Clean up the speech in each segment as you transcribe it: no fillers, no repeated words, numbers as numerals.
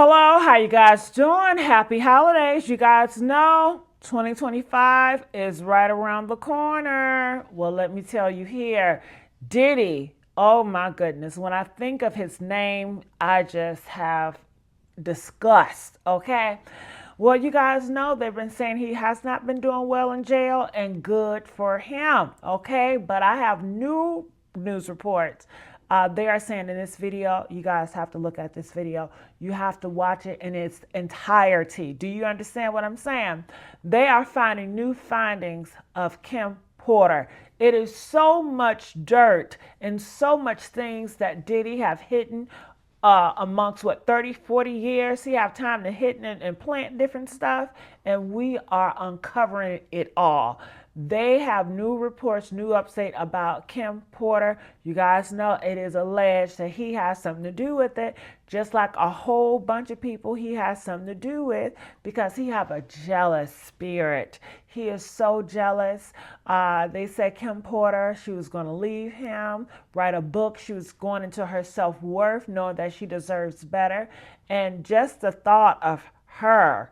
Hello, how you guys doing? Happy holidays. You guys know 2025 is right around the corner. Well, let me tell you here, Diddy, oh my goodness, when I think of his name, I just have disgust, okay? Well, you guys know they've been saying he has not been doing well in jail, and good for him, okay? But I have new news reports. They are saying in this video, you guys have to look at this video. You have to watch it in its entirety. Do you understand what I'm saying? They are finding new findings of Kim Porter. It is so much dirt and so much things that Diddy have hidden amongst 30, 40 years. He have time to hit and plant different stuff, and we are uncovering it all. They have new reports, new update about Kim Porter. You guys know it is alleged that he has something to do with it, just like a whole bunch of people he has something to do with, because he have a jealous spirit. He is so jealous. They said Kim Porter, she was going to leave him, write a book. She was going into her self-worth, knowing that she deserves better. And just the thought of her,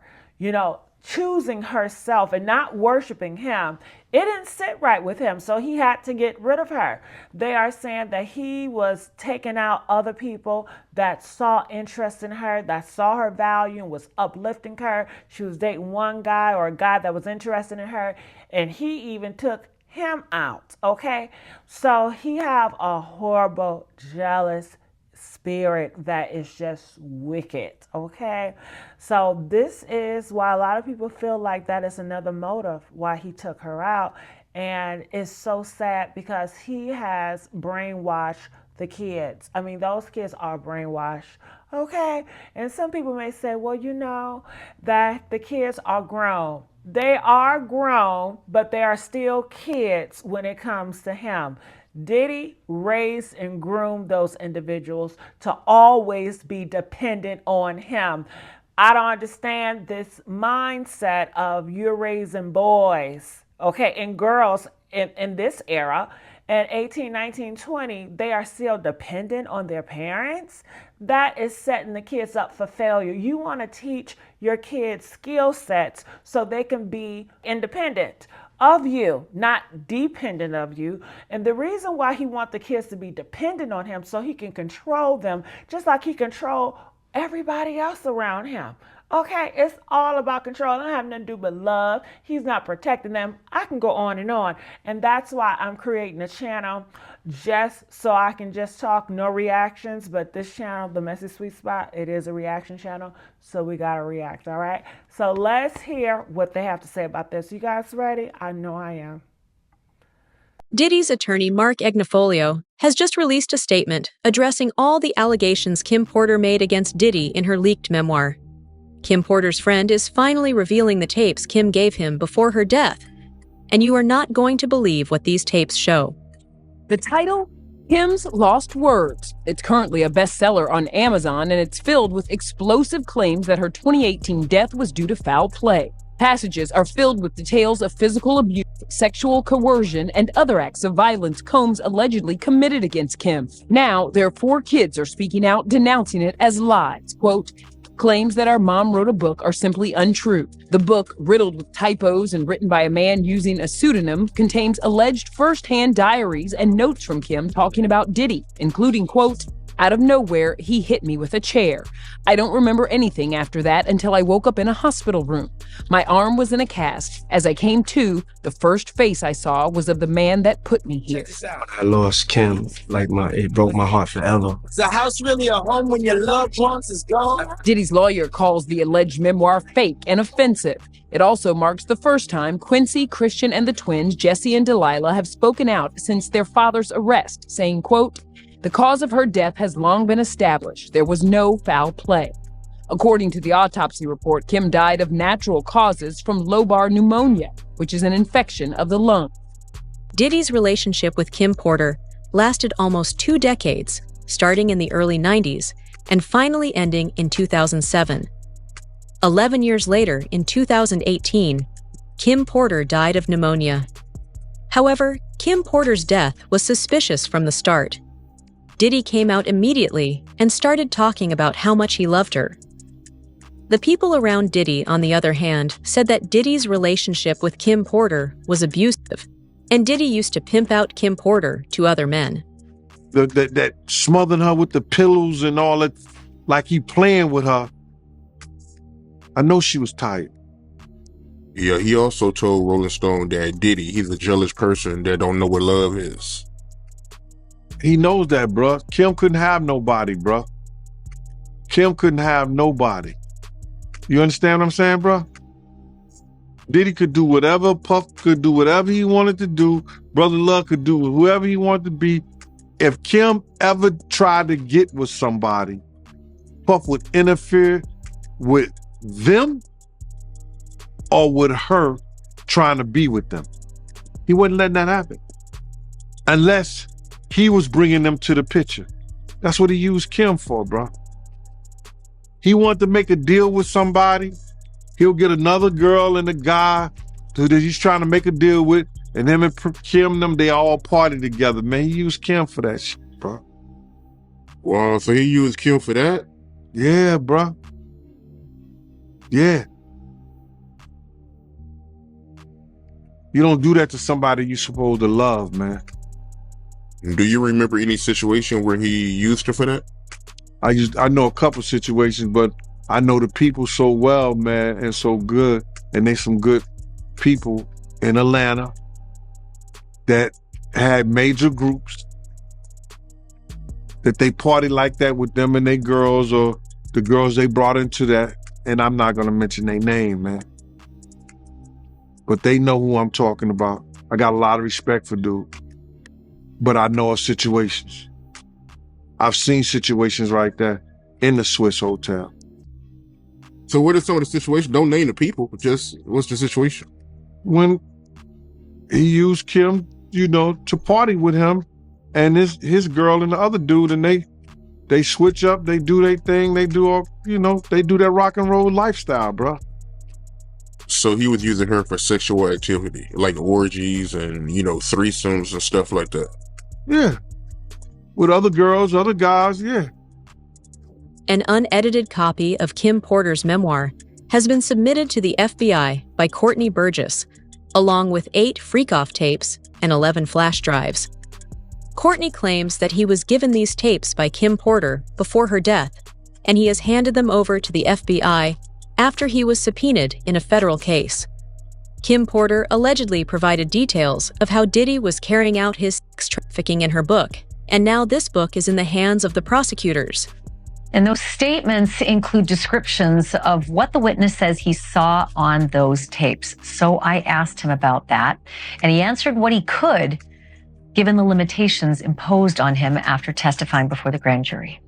choosing herself and not worshiping him, it didn't sit right with him, so he had to get rid of her. They are saying that he was taking out other people that saw interest in her, that saw her value and was uplifting her. She was dating one guy, or a guy that was interested in her, and he even took him out, okay? So he have a horrible, jealous spirit that is just wicked, okay? So this is why a lot of people feel like that is another motive why he took her out. And it's so sad because he has brainwashed the kids. I mean, those kids are brainwashed, okay? And some people may say, well, that the kids are grown. They are grown, but they are still kids when it comes to him. Diddy raised and groomed those individuals to always be dependent on him. I don't understand this mindset of you're raising boys, okay, and girls in this era. At 18, 19, 20, they are still dependent on their parents. That is setting the kids up for failure. You want to teach your kids skill sets so they can be independent of you, not dependent of you. And the reason why he wants the kids to be dependent on him, so he can control them, just like he control everybody else around him. Okay, it's all about control. It don't have nothing to do but love. He's not protecting them. I can go on. And that's why I'm creating a channel just so I can just talk, no reactions. But this channel, The Messy Sweet Spot, it is a reaction channel. So we got to react, all right? So let's hear what they have to say about this. You guys ready? I know I am. Diddy's attorney, Mark Ignifolio, has just released a statement addressing all the allegations Kim Porter made against Diddy in her leaked memoir. Kim Porter's friend is finally revealing the tapes Kim gave him before her death, and you are not going to believe what these tapes show. The title? Kim's Lost Words. It's currently a bestseller on Amazon, and it's filled with explosive claims that her 2018 death was due to foul play. Passages are filled with details of physical abuse, sexual coercion, and other acts of violence Combs allegedly committed against Kim. Now, their 4 kids are speaking out, denouncing it as lies. Quote, claims that our mom wrote a book are simply untrue. The book, riddled with typos and written by a man using a pseudonym, contains alleged first-hand diaries and notes from Kim talking about Diddy, including, quote, out of nowhere, he hit me with a chair. I don't remember anything after that until I woke up in a hospital room. My arm was in a cast. As I came to, the first face I saw was of the man that put me here. I lost Kim, it broke my heart forever. Is the house really a home when your loved ones is gone? Diddy's lawyer calls the alleged memoir fake and offensive. It also marks the first time Quincy, Christian, and the twins, Jesse and Delilah, have spoken out since their father's arrest, saying, quote, the cause of her death has long been established. There was no foul play. According to the autopsy report, Kim died of natural causes from lobar pneumonia, which is an infection of the lungs. Diddy's relationship with Kim Porter lasted almost 2 decades, starting in the early 90s and finally ending in 2007. 11 years later, in 2018, Kim Porter died of pneumonia. However, Kim Porter's death was suspicious from the start. Diddy came out immediately and started talking about how much he loved her. The people around Diddy, on the other hand, said that Diddy's relationship with Kim Porter was abusive, and Diddy used to pimp out Kim Porter to other men. That smothering her with the pillows and all that, like he playing with her. I know she was tired. Yeah, he also told Rolling Stone that Diddy, he's a jealous person that don't know what love is. He knows that, bruh. Kim couldn't have nobody, bruh. Kim couldn't have nobody. You understand what I'm saying, bruh? Diddy could do whatever, Puff could do whatever he wanted to do, Brother Love could do whoever he wanted to be. If Kim ever tried to get with somebody, Puff would interfere with them or with her trying to be with them. He wasn't letting that happen. Unless he was bringing them to the picture. That's what he used Kim for, bro. He wanted to make a deal with somebody. He'll get another girl and a guy that he's trying to make a deal with, and him and Kim, they all party together. Man, he used Kim for that shit, bro. Wow, so he used Kim for that? Yeah, bro. Yeah. You don't do that to somebody you're supposed to love, man. Do you remember any situation where he used her for that? I know a couple situations, but I know the people so well, man, and so good, and they some good people in Atlanta that had major groups that they party like that with them and their girls or the girls they brought into that, and I'm not gonna mention their name, man. But they know who I'm talking about. I got a lot of respect for dude. But I know of situations. I've seen situations like that in the Swiss Hotel. So what are some of the situations? Don't name the people, but just what's the situation? When he used Kim, to party with him and his girl and the other dude, and they switch up, they do their thing, they do all, they do that rock and roll lifestyle, bro. So he was using her for sexual activity, like orgies and, threesomes and stuff like that. Yeah. With other girls, other guys, yeah. An unedited copy of Kim Porter's memoir has been submitted to the FBI by Courtney Burgess, along with 8 freak-off tapes and 11 flash drives. Courtney claims that he was given these tapes by Kim Porter before her death, and he has handed them over to the FBI after he was subpoenaed in a federal case. Kim Porter allegedly provided details of how Diddy was carrying out his sex trafficking in her book, and now this book is in the hands of the prosecutors. And those statements include descriptions of what the witness says he saw on those tapes. So I asked him about that, and he answered what he could, given the limitations imposed on him after testifying before the grand jury.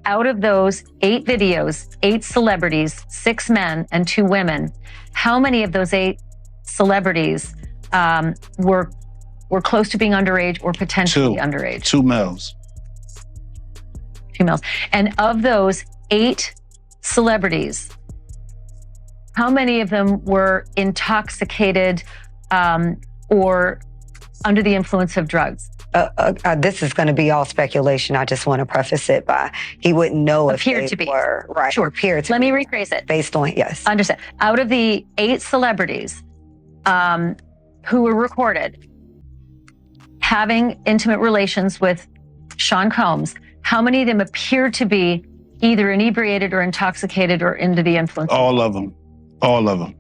Out of those 8 videos, 8 celebrities, 6 men and 2 women, how many of those 8 celebrities were close to being underage or potentially underage? 2 males. 2 males. And of those 8 celebrities, how many of them were intoxicated or under the influence of drugs? This is going to be all speculation. I just want to preface it by he wouldn't know if appeared they to be. were right. Sure. Appeared to Let be me rephrase it. based on yes. Understand. Out of the 8 celebrities who were recorded having intimate relations with Sean Combs, how many of them appeared to be either inebriated or intoxicated or under the influence? All of them. All of them.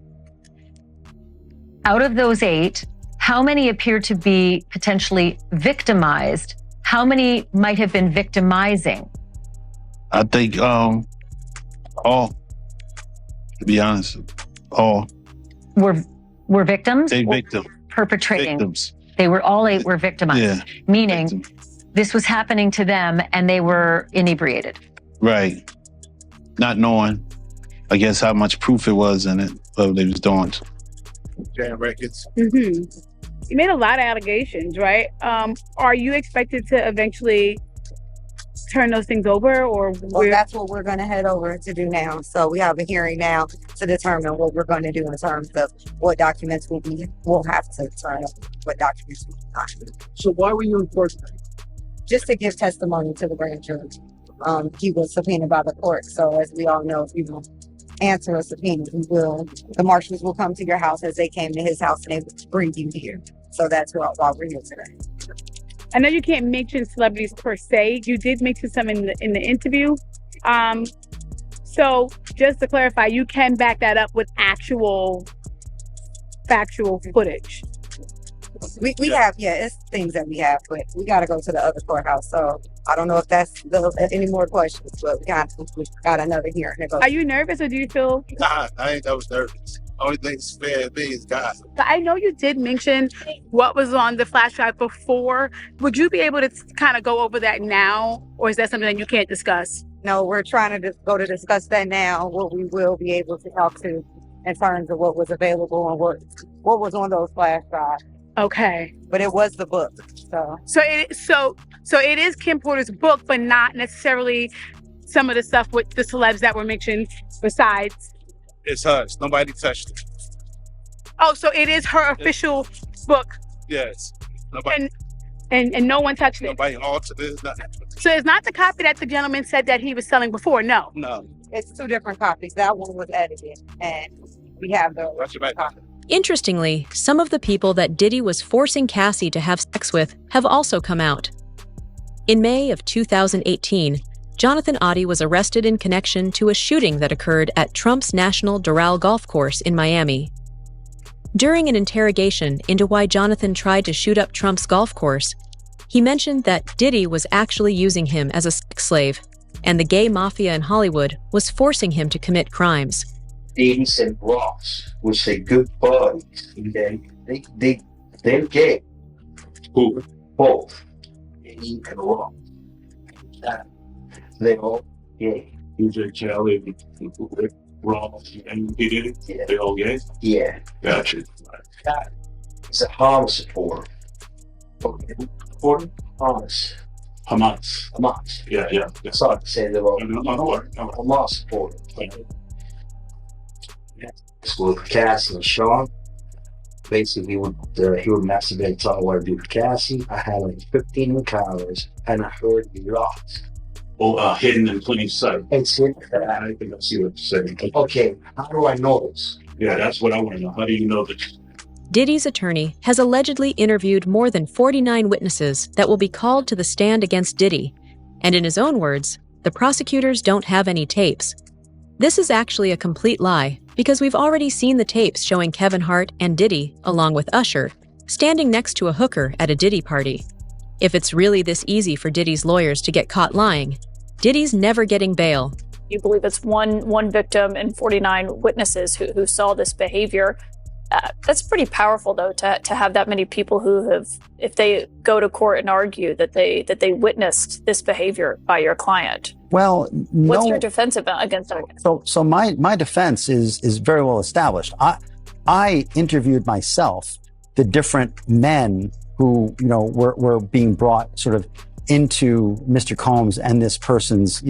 Out of those 8, how many appear to be potentially victimized? How many might have been victimizing? I think all, to be honest, all. Were victims? They victim. Perpetrating. Victims. They were all 8 were victimized. Yeah. Meaning this was happening to them and they were inebriated. Right. Not knowing, I guess, how much proof it was in it, what they was doing. Jam records. Mm-hmm. You made a lot of allegations, right? Are you expected to eventually turn those things over, or Well, that's what we're going to head over to do now. So we have a hearing now to determine what we're going to do in terms of what documents we'll have to turn over, what documents we not. So why were you in court? Just to give testimony to the grand jury. he was subpoenaed by the court. So as we all know, if you answer a subpoena, the marshals will come to your house as they came to his house and they will bring you here. So that's why we're here today. I know you can't mention celebrities per se. You did mention some in the interview. So just to clarify, you can back that up with actual factual footage. We have, it's things that we have, but we got to go to the other courthouse. So I don't know if that's any more questions, but we got another hearing to go. Are you nervous or do you feel? Nah, I ain't never nervous. Only thing that's fair to me is God. I know you did mention what was on the flash drive before. Would you be able to kind of go over that now, or is that something that you can't discuss? No, we're trying to go to discuss that now, what we will be able to talk to in terms of what was available and what was on those flash drives. Okay. But it was the book. So it is Kim Porter's book, but not necessarily some of the stuff with the celebs that were mentioned besides. It's hers. Nobody touched it. Oh, so it is her official book. Yes. Nobody. And no one touched it. Nobody altered it. Nothing. So it's not the copy that the gentleman said that he was selling before. No. No. It's two different copies. That one was edited, and we have the original copy. Interestingly, some of the people that Diddy was forcing Cassie to have sex with have also come out. In May of 2018, Jonathan Oddie was arrested in connection to a shooting that occurred at Trump's National Doral Golf Course in Miami. During an interrogation into why Jonathan tried to shoot up Trump's golf course, he mentioned that Diddy was actually using him as a sex slave, and the gay mafia in Hollywood was forcing him to commit crimes. Davis and Ross, which are good buddies. They're gay. Who? Both. Eddie and Ross. They're all gay. DJ Kelly, Ross, and he did it? Yeah. They all gay? Yeah. Gotcha. It's a Hamas supporter. Supporter? Hamas. Hamas. Yeah. Sorry to say they're all No. Hamas supporter. With Cassie and Sean, basically he would masturbate, tell me what to do with Cassie. I had like 15 encounters, and I heard lots. Hidden in plain sight. It's hidden. I think I see what you're saying. Okay, how do I know this? Yeah, that's what I want to know. How do you know this? Diddy's attorney has allegedly interviewed more than 49 witnesses that will be called to the stand against Diddy, and in his own words, the prosecutors don't have any tapes. This is actually a complete lie, because we've already seen the tapes showing Kevin Hart and Diddy, along with Usher, standing next to a hooker at a Diddy party. If it's really this easy for Diddy's lawyers to get caught lying, Diddy's never getting bail. You believe it's one victim and 49 witnesses who saw this behavior. That's pretty powerful, though, to have that many people who have, if they go to court and argue that they witnessed this behavior by your client. Well, no. What's your defense against that? So my defense is very well established. I interviewed myself, the different men who were being brought sort of into Mr. Combs and this person's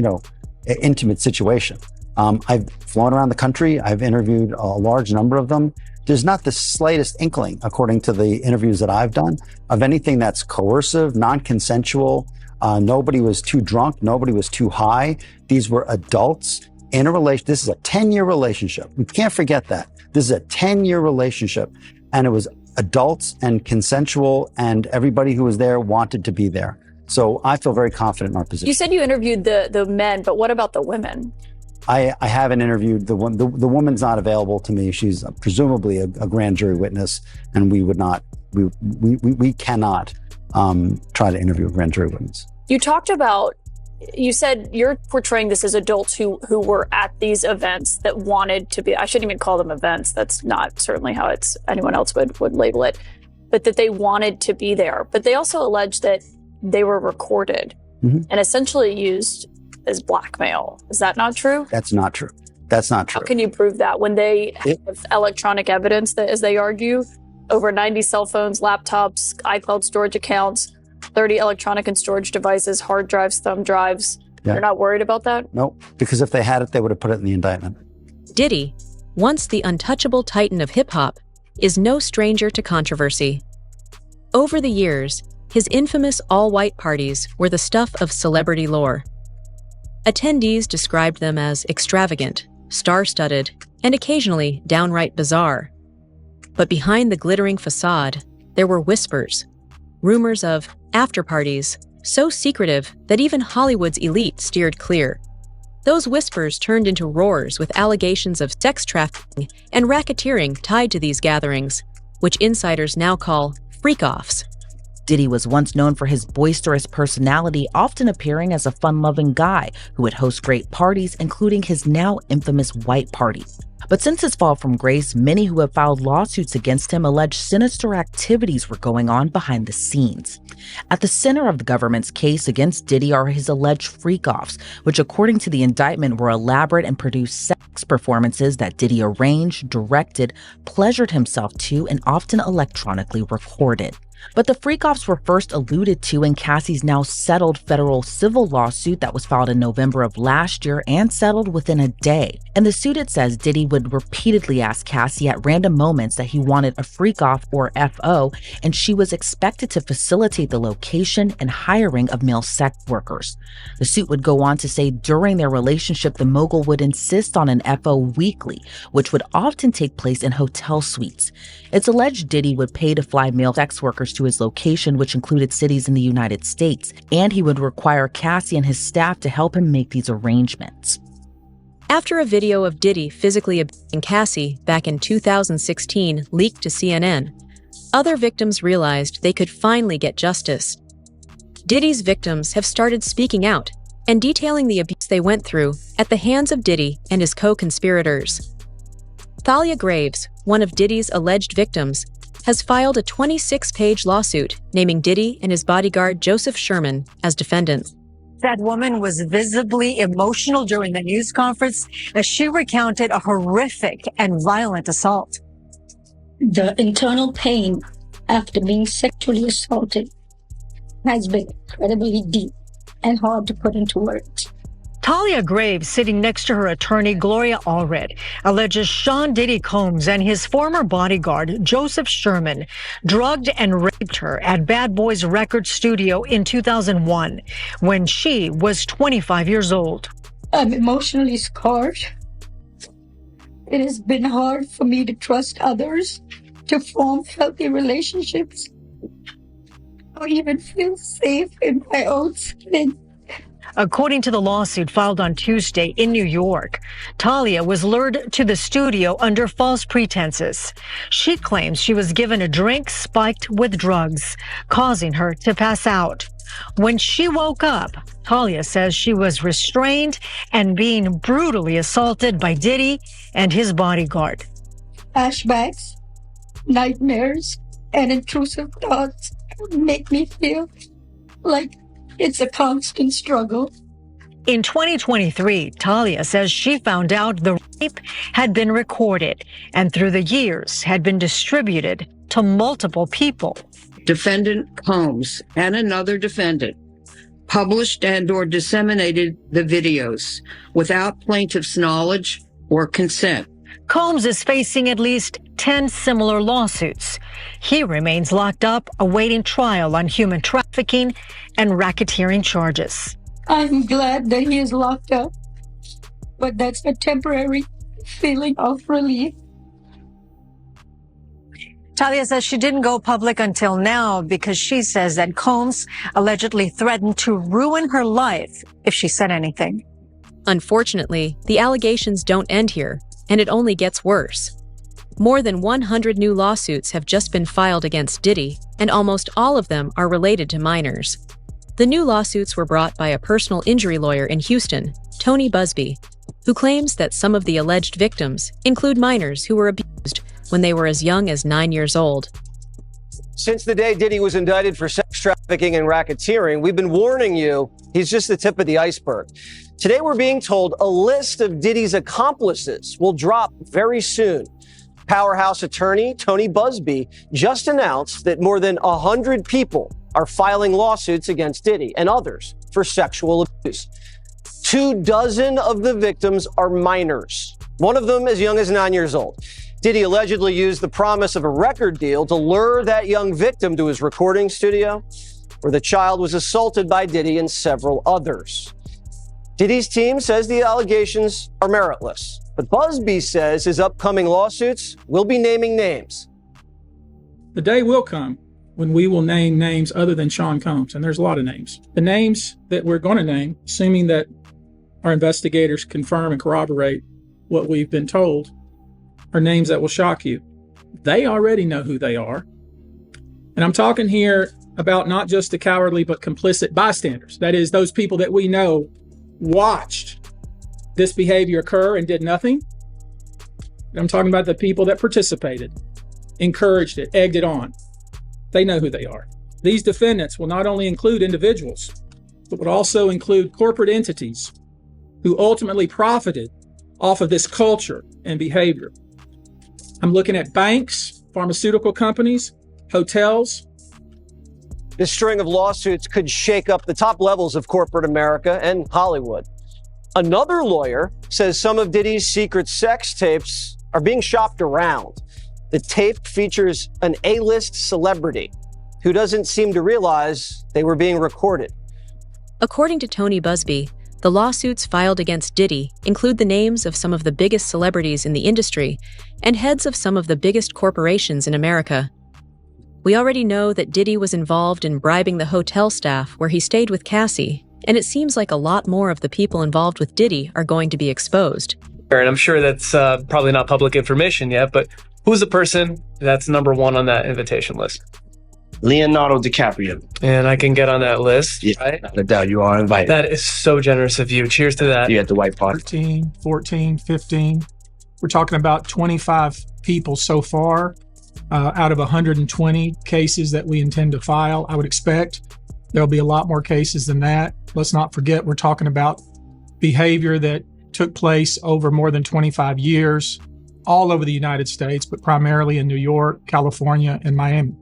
intimate situation. I've flown around the country. I've interviewed a large number of them. There's not the slightest inkling, according to the interviews that I've done, of anything that's coercive, non-consensual. Nobody was too drunk. Nobody was too high. These were adults in a relation. This is a 10-year relationship. We can't forget that. This is a 10-year relationship, and it was adults and consensual, and everybody who was there wanted to be there. So I feel very confident in our position. You said you interviewed the men, but what about the women? I haven't interviewed the woman's not available to me. She's presumably a grand jury witness, and we cannot try to interview a grand jury witness. You said you're portraying this as adults who were at these events that wanted to be, I shouldn't even call them events. That's not certainly how anyone else would label it, but that they wanted to be there. But they also allege that they were recorded and essentially used as blackmail. Is that not true? That's not true. That's not true. How can you prove that when they have electronic evidence that, as they argue, over 90 cell phones, laptops, iCloud storage accounts, 30 electronic and storage devices, hard drives, thumb drives? Yeah. You're not worried about that? Nope. Because if they had it, they would have put it in the indictment. Diddy, once the untouchable titan of hip-hop, is no stranger to controversy. Over the years, his infamous all-white parties were the stuff of celebrity lore. Attendees described them as extravagant, star-studded, and occasionally downright bizarre. But behind the glittering facade, there were whispers, rumors of after-parties, so secretive that even Hollywood's elite steered clear. Those whispers turned into roars with allegations of sex trafficking and racketeering tied to these gatherings, which insiders now call freak-offs. Diddy was once known for his boisterous personality, often appearing as a fun-loving guy who would host great parties, including his now infamous White Party. But since his fall from grace, many who have filed lawsuits against him allege sinister activities were going on behind the scenes. At the center of the government's case against Diddy are his alleged freak-offs, which according to the indictment were elaborate and produced sex performances that Diddy arranged, directed, pleasured himself to, and often electronically recorded. But the freak-offs were first alluded to in Cassie's now settled federal civil lawsuit that was filed in November of last year and settled within a day. In the suit, it says Diddy would repeatedly ask Cassie at random moments that he wanted a freak-off or FO, and she was expected to facilitate the location and hiring of male sex workers. The suit would go on to say during their relationship, the mogul would insist on an FO weekly, which would often take place in hotel suites. It's alleged Diddy would pay to fly male sex workers to his location, which included cities in the United States, and he would require Cassie and his staff to help him make these arrangements. After a video of Diddy physically abusing Cassie back in 2016 leaked to CNN, other victims realized they could finally get justice. Diddy's victims have started speaking out and detailing the abuse they went through at the hands of Diddy and his co-conspirators. Thalia Graves, one of Diddy's alleged victims, has filed a 26-page lawsuit naming Diddy and his bodyguard Joseph Sherman as defendants. That woman was visibly emotional during the news conference as she recounted a horrific and violent assault. The internal pain after being sexually assaulted has been incredibly deep and hard to put into words. Thalia Graves, sitting next to her attorney, Gloria Allred, alleges Sean Diddy Combs and his former bodyguard, Joseph Sherman, drugged and raped her at Bad Boys Record Studio in 2001, when she was 25 years old. I'm emotionally scarred. It has been hard for me to trust others, to form healthy relationships, or even feel safe in my own skin. According to the lawsuit filed on Tuesday in New York, Thalia was lured to the studio under false pretenses. She claims she was given a drink spiked with drugs, causing her to pass out. When she woke up, Thalia says she was restrained and being brutally assaulted by Diddy and his bodyguard. Flashbacks, nightmares, and intrusive thoughts make me feel like it's a constant struggle. In 2023, Thalia says she found out the rape had been recorded and through the years had been distributed to multiple people. Defendant Combs and another defendant published and/or disseminated the videos without plaintiff's knowledge or consent. Combs is facing at least 10 similar lawsuits. He remains locked up awaiting trial on human trafficking and racketeering charges. I'm glad that he is locked up, but that's a temporary feeling of relief. Thalia says she didn't go public until now because she says that Combs allegedly threatened to ruin her life if she said anything. Unfortunately, the allegations don't end here, and it only gets worse. More than 100 new lawsuits have just been filed against Diddy, and almost all of them are related to minors. The new lawsuits were brought by a personal injury lawyer in Houston, Tony Busby, who claims that some of the alleged victims include minors who were abused when they were as young as 9 years old. Since the day Diddy was indicted for sex trafficking and racketeering, we've been warning you he's just the tip of the iceberg. Today, we're being told a list of Diddy's accomplices will drop very soon. Powerhouse attorney Tony Busby just announced that more than 100 people are filing lawsuits against Diddy and others for sexual abuse. 24 of the victims are minors, one of them as young as 9 years old. Diddy allegedly used the promise of a record deal to lure that young victim to his recording studio, where the child was assaulted by Diddy and several others. Diddy's team says the allegations are meritless, but Busby says his upcoming lawsuits will be naming names. The day will come when we will name names other than Sean Combs, and there's a lot of names. The names that we're going to name, assuming that our investigators confirm and corroborate what we've been told, are names that will shock you. They already know who they are. And I'm talking here about not just the cowardly but complicit bystanders. That is, those people that we know watched this behavior occur and did nothing. I'm talking about the people that participated, encouraged it, egged it on. They know who they are. These defendants will not only include individuals, but would also include corporate entities who ultimately profited off of this culture and behavior. I'm looking at banks, pharmaceutical companies, hotels. This string of lawsuits could shake up the top levels of corporate America and Hollywood. Another lawyer says some of Diddy's secret sex tapes are being shopped around. The tape features an A-list celebrity who doesn't seem to realize they were being recorded. According to Tony Busby, the lawsuits filed against Diddy include the names of some of the biggest celebrities in the industry and heads of some of the biggest corporations in America. We already know that Diddy was involved in bribing the hotel staff where he stayed with Cassie, and it seems like a lot more of the people involved with Diddy are going to be exposed. And I'm sure that's probably not public information yet, but who's the person that's number one on that invitation list? Leonardo DiCaprio. And I can get on that list, Yeah, right? no doubt, you are invited. That is so generous of you. Cheers to that. You at the white party. 13, 14, 15. We're talking about 25 people so far out of 120 cases that we intend to file. I would expect there'll be a lot more cases than that. Let's not forget, we're talking about behavior that took place over more than 25 years, all over the United States, but primarily in New York, California, and Miami.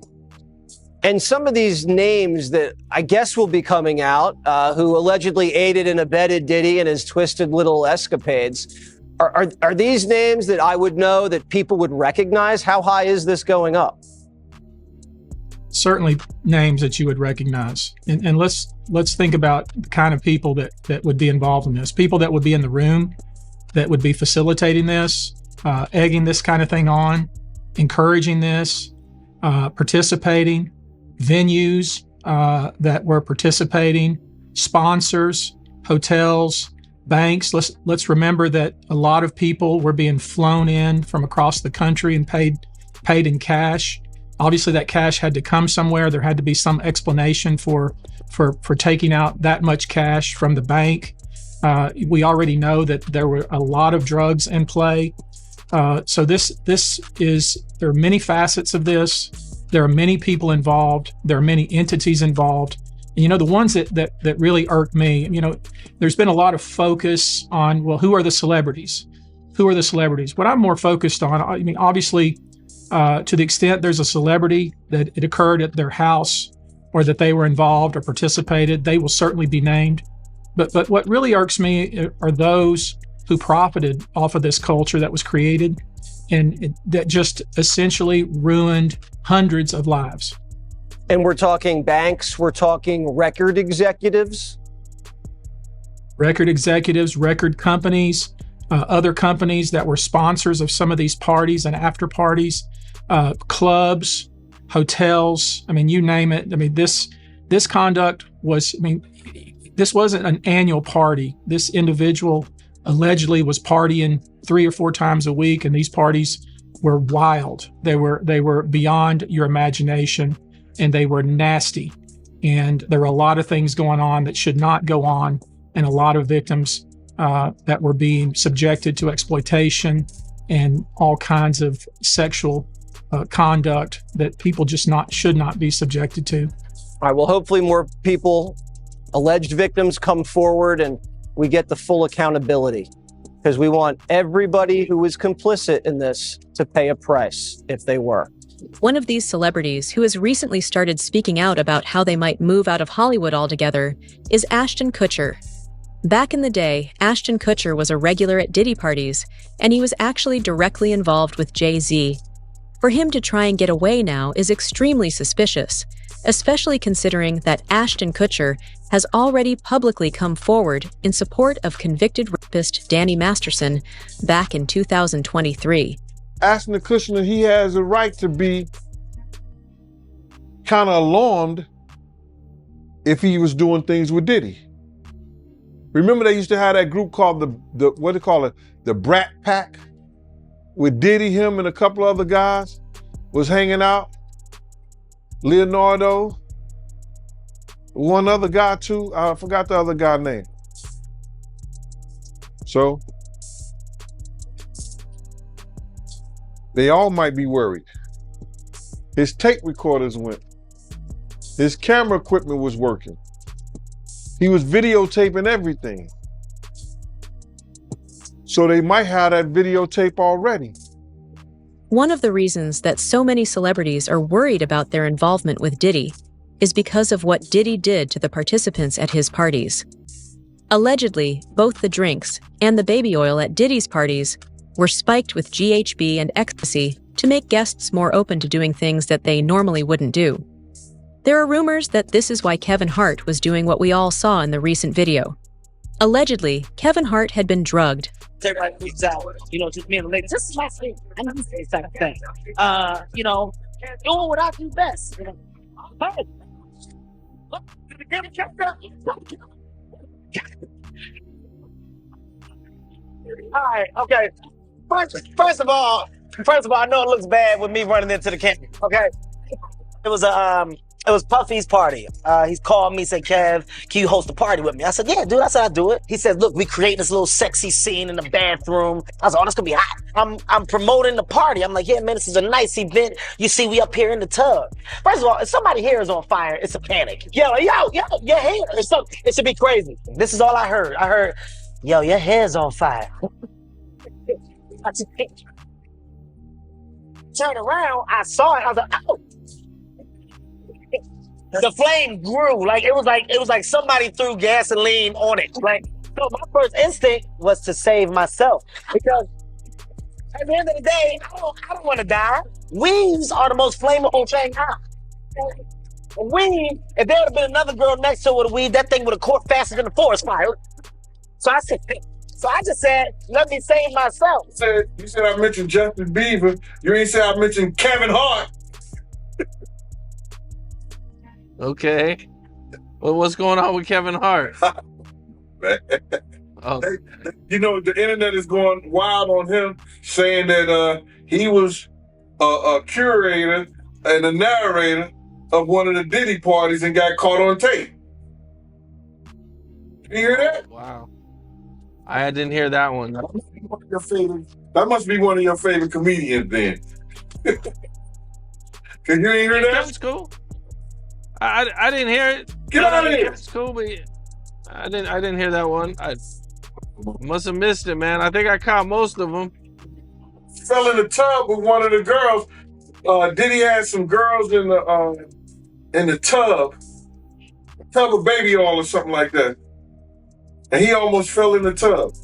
And some of these names that I guess will be coming out, who allegedly aided and abetted Diddy and his twisted little escapades, are these names that I would know, that people would recognize? How high is this going up? Certainly names that you would recognize. And let's think about the kind of people that would be involved in this. People that would be in the room, that would be facilitating this, egging this kind of thing on, encouraging this, participating, venues that were participating, sponsors, hotels, banks. Let's remember that a lot of people were being flown in from across the country and paid in cash. Obviously, that cash had to come somewhere. There had to be some explanation for taking out that much cash from the bank. We already know that there were a lot of drugs in play. So there are many facets of this. There are many people involved. There are many entities involved. And, the ones that really irk me, there's been a lot of focus on, well, who are the celebrities? Who are the celebrities? What I'm more focused on, obviously, to the extent there's a celebrity that it occurred at their house or that they were involved or participated, they will certainly be named. But what really irks me are those who profited off of this culture that was created and that just essentially ruined hundreds of lives. And we're talking banks, we're talking record executives. Record companies, other companies that were sponsors of some of these parties and after parties, clubs, hotels. You name it. This conduct was, this wasn't an annual party. This individual allegedly was partying 3 or 4 times a week, and these parties were wild. They were beyond your imagination, and they were nasty. And there were a lot of things going on that should not go on, and a lot of victims that were being subjected to exploitation and all kinds of sexual conduct that people just should not be subjected to. All right, well, hopefully more people, alleged victims, come forward and we get the full accountability, because we want everybody who was complicit in this to pay a price if they were. One of these celebrities who has recently started speaking out about how they might move out of Hollywood altogether is Ashton Kutcher. Back in the day, Ashton Kutcher was a regular at Diddy parties, and he was actually directly involved with Jay-Z. For him to try and get away now is extremely suspicious, especially considering that Ashton Kutcher has already publicly come forward in support of convicted rapist Danny Masterson back in 2023. Ashton Kutcher, he has a right to be kind of alarmed if he was doing things with Diddy. Remember they used to have that group called the what do they call it? The Brat Pack? With Diddy, him, and a couple other guys was hanging out. Leonardo, one other guy too. I forgot the other guy's name. So they all might be worried. His tape recorders went. His camera equipment was working. He was videotaping everything. So they might have that videotape already. One of the reasons that so many celebrities are worried about their involvement with Diddy is because of what Diddy did to the participants at his parties. Allegedly, both the drinks and the baby oil at Diddy's parties were spiked with GHB and ecstasy to make guests more open to doing things that they normally wouldn't do. There are rumors that this is why Kevin Hart was doing what we all saw in the recent video. Allegedly, Kevin Hart had been drugged. Everybody freaks out, just me and the ladies. This is my thing. I know this type of thing. Doing what I do best. Hey, look, the camera kept up. All right, okay. First of all, I know it looks bad with me running into the camera. Okay, it was Puffy's party. He's called me, said, Kev, can you host a party with me? I said, yeah, dude, I said I'd do it. He said, look, we creating this little sexy scene in the bathroom. I was like, oh, that's gonna be hot. I'm promoting the party. I'm like, yeah, man, this is a nice event. You see, we up here in the tub. First of all, if somebody's hair is on fire, it's a panic. Yo, your hair. It should be crazy. This is all I heard. I heard, yo, your hair's on fire. I just turned around, I saw it, I was like, oh. The flame grew, it was like somebody threw gasoline on it. So my first instinct was to save myself, because at the end of the day, I don't want to die. Weaves are the most flammable thing out. A weed, if there would have been another girl next to it with a weed, that thing would have caught faster than the forest fire. So I just said, let me save myself. You said I mentioned Justin Bieber. You ain't say I mentioned Kevin Hart. Okay. Well, what's going on with Kevin Hart? Oh. The internet is going wild on him, saying that he was a curator and a narrator of one of the Diddy parties and got caught on tape. You hear that? Wow. I didn't hear that one. That must be one of your favorite comedians then. Can you hear that? That's cool. I didn't hear it. Get out of here. It's cool, but I didn't hear that one. I must have missed it, man. I think I caught most of them. Fell in the tub with one of the girls. Diddy had some girls in the tub of baby oil or something like that, and he almost fell in the tub.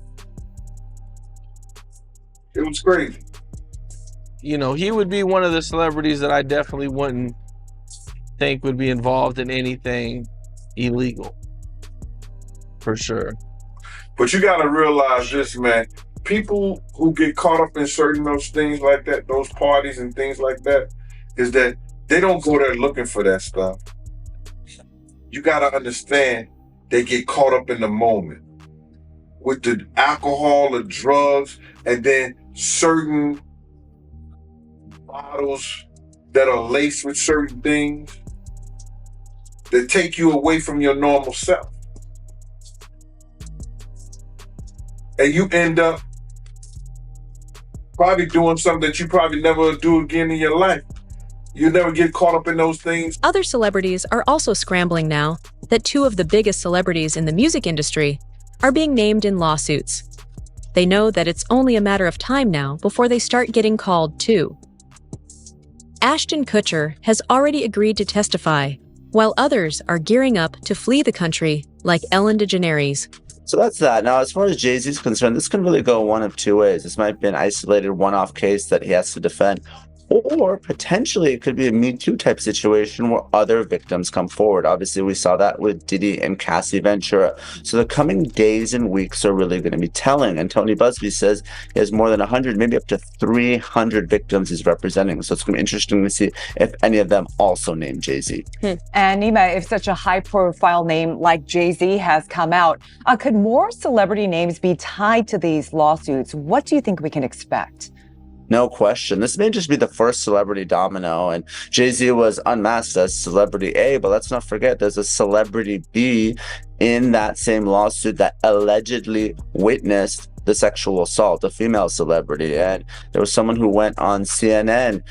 It was crazy. He would be one of the celebrities that I definitely wouldn't think would be involved in anything illegal, for sure. But you gotta realize this, man. People who get caught up in certain those things like that, those parties and things like that, is that they don't go there looking for that stuff. You gotta understand, they get caught up in the moment with the alcohol, the drugs, and then certain bottles that are laced with certain things that take you away from your normal self. And you end up probably doing something that you probably never do again in your life. You never get caught up in those things. Other celebrities are also scrambling now that two of the biggest celebrities in the music industry are being named in lawsuits. They know that it's only a matter of time now before they start getting called too. Ashton Kutcher has already agreed to testify, while others are gearing up to flee the country, like Ellen DeGeneres. So that's that. Now, as far as Jay-Z is concerned, this can really go one of two ways. This might be an isolated one-off case that he has to defend, Or potentially it could be a Me Too type situation where other victims come forward. Obviously, we saw that with Diddy and Cassie Ventura. So the coming days and weeks are really going to be telling. And Tony Busby says he has more than 100, maybe up to 300 victims he's representing. So it's going to be interesting to see if any of them also name Jay-Z. And Nima, if such a high-profile name like Jay-Z has come out, could more celebrity names be tied to these lawsuits? What do you think we can expect? No question. This may just be the first celebrity domino, and Jay-Z was unmasked as celebrity A, but let's not forget there's a celebrity B in that same lawsuit that allegedly witnessed the sexual assault, a female celebrity. And there was someone who went on CNN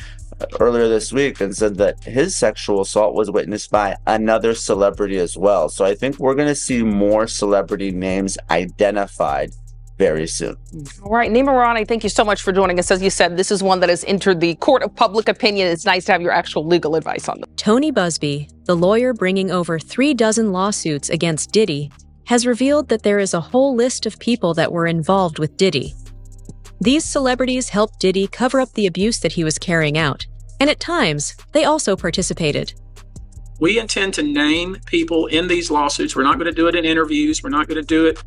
earlier this week and said that his sexual assault was witnessed by another celebrity as well. So I think we're going to see more celebrity names identified very soon. All right, Nima Rani, thank you so much for joining us. As you said, this is one that has entered the court of public opinion. It's nice to have your actual legal advice on them. Tony Busby, the lawyer bringing over 36 lawsuits against Diddy, has revealed that there is a whole list of people that were involved with Diddy. These celebrities helped Diddy cover up the abuse that he was carrying out, and at times, they also participated. We intend to name people in these lawsuits. We're not going to do it in interviews. We're not going to do it,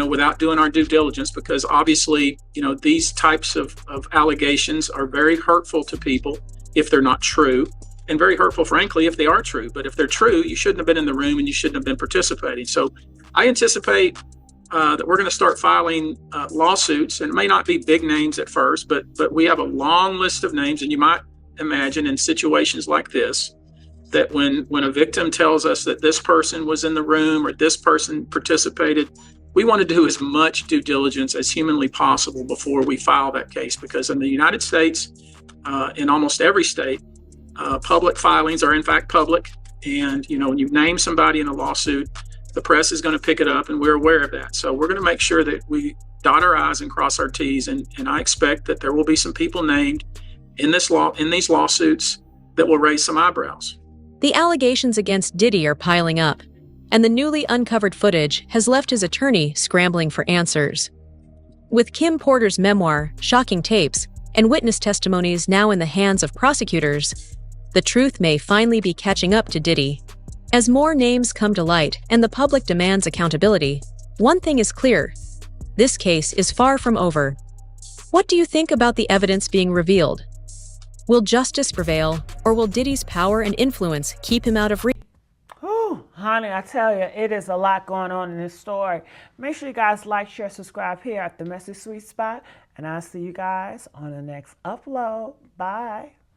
without doing our due diligence, because obviously, these types of allegations are very hurtful to people if they're not true, and very hurtful, frankly, if they are true. But if they're true, you shouldn't have been in the room and you shouldn't have been participating. So I anticipate that we're going to start filing lawsuits, and it may not be big names at first, but we have a long list of names, and you might imagine in situations like this, that when a victim tells us that this person was in the room or this person participated, we want to do as much due diligence as humanly possible before we file that case. Because in the United States, in almost every state, public filings are in fact public. And, when you name somebody in a lawsuit, the press is going to pick it up, and we're aware of that. So we're going to make sure that we dot our I's and cross our T's. And I expect that there will be some people named in these lawsuits that will raise some eyebrows. The allegations against Diddy are piling up, and the newly uncovered footage has left his attorney scrambling for answers. With Kim Porter's memoir, Shocking Tapes, and witness testimonies now in the hands of prosecutors, the truth may finally be catching up to Diddy. As more names come to light and the public demands accountability, one thing is clear: this case is far from over. What do you think about the evidence being revealed? Will justice prevail, or will Diddy's power and influence keep him out of reach? Whew, honey, I tell you, it is a lot going on in this story. Make sure you guys like, share, subscribe here at The Messy Sweet Spot, and I'll see you guys on the next upload. Bye.